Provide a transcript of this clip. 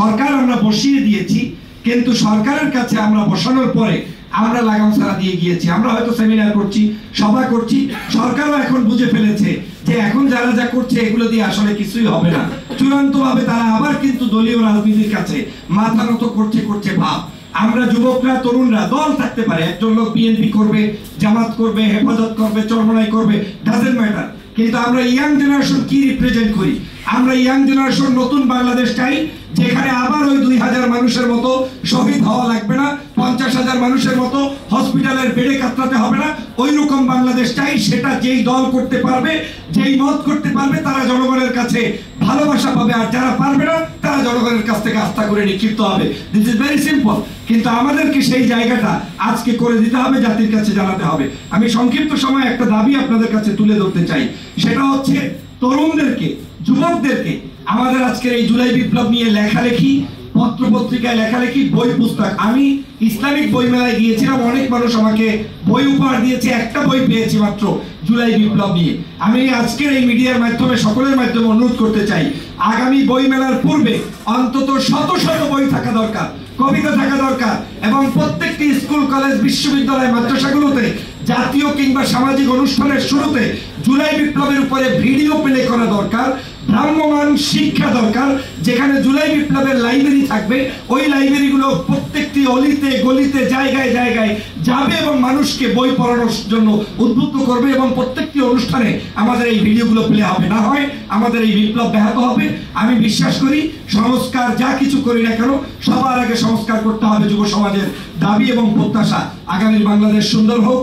সরকার আমরা বসিয়ে দিয়েছি, কিন্তু সরকারের কাছে আমরা বসানোর পরে আমরা লাগাম ছাড়া দিয়ে গিয়েছি। আমরা হয়তো সেমিনার করছি, সভা করছি, সরকারও এখন বুঝে ফেলেছে যে এখন যারা যা করছে এগুলো দিয়ে আসলে কিছুই হবে না। চূড়ান্তভাবে তারা আবার কিন্তু দলীয় রাজনীতির কাছে মাথা নত করছে ভাব। আমরা যুবকরা, তরুণরা, দল থাকতে পারে, একজন লোক বিএনপি করবে, জামাত করবে, হেফাজত করবে, চরমনাই করবে, ডাজেন্ট ম্যাটার, কিন্তু আমরা ইয়াং জেনারেশন কি রিপ্রেজেন্ট করি? আমরা ইয়াং জেনারেশন নতুন বাংলাদেশ চাই, যেখানে আবার ওই 2000 মানুষের মতো শহীদ হওয়া লাগবে না, 50,000 মানুষের মতো হসপিটালের বেডে কাতরাতে হবে না। ওই রকম বাংলাদেশ চাই। সেটা যেই দল করতে পারবে, যেই মত করতে পারবে, তারা জনগণের কাছে ভালোবাসা পাবে, আর যারা পারবে না তারা জনগণের কাছ থেকে আস্থা করে নিক্ষিপ্ত হবে। This is very simple. কিন্তু আমাদেরকে সেই জায়গাটা আজকে করে দিতে হবে, জাতির কাছে জানাতে হবে। আমি সংক্ষিপ্ত সময় একটা দাবি আপনাদের কাছে তুলে ধরতে চাই, সেটা হচ্ছে তরুণদেরকে, যুবকদেরকে আমাদের আজকের এই জুলাই বিপ্লব নিয়ে লেখালেখি, পত্র পত্রিকায় লেখালেখি, বই পুস্তক। আমি ইসলামিক বই মেলায় গিয়েছিলাম, অনেক মানুষ আমাকে বই উপহার দিয়েছে, একটা বই পেয়েছি মাত্র জুলাই বিপ্লব নিয়ে। আমি আজকের এই মিডিয়ার মাধ্যমে সকলের মাধ্যমে অনুরোধ করতে চাই, আগামী বই মেলার পূর্বে অন্তত শত শত বই থাকা দরকার, কবিতা থাকা দরকার, এবং প্রত্যেকটি স্কুল, কলেজ, বিশ্ববিদ্যালয়, মাদ্রাসাগুলোতে জাতীয় কিংবা সামাজিক অনুষ্ঠানের শুরুতে জুলাই বিপ্লবের উপরে ভিডিও প্লে করা দরকার। ভ্রাম্যমান শিক্ষা দরকার, যেখানে জুলাই বিপ্লবের লাইব্রেরি থাকবে। ওই লাইব্রেরিগুলো প্রত্যেকটি অলিতে গলিতে, জায়গায় জায়গায় যাবে এবং মানুষকে বই পড়ানোর জন্য উদ্বুদ্ধ করবে, এবং প্রত্যেকটি অনুষ্ঠানে আমাদের এই ভিডিওগুলো প্লে হবে। না হয় আমাদের এই বিপ্লব ব্যাহত হবে। আমি বিশ্বাস করি সংস্কার যা কিছু করি না কেন, সবার আগে সংস্কার করতে হবে যুব সমাজের দাবি এবং প্রত্যাশা। আগামী বাংলাদেশ সুন্দর হোক।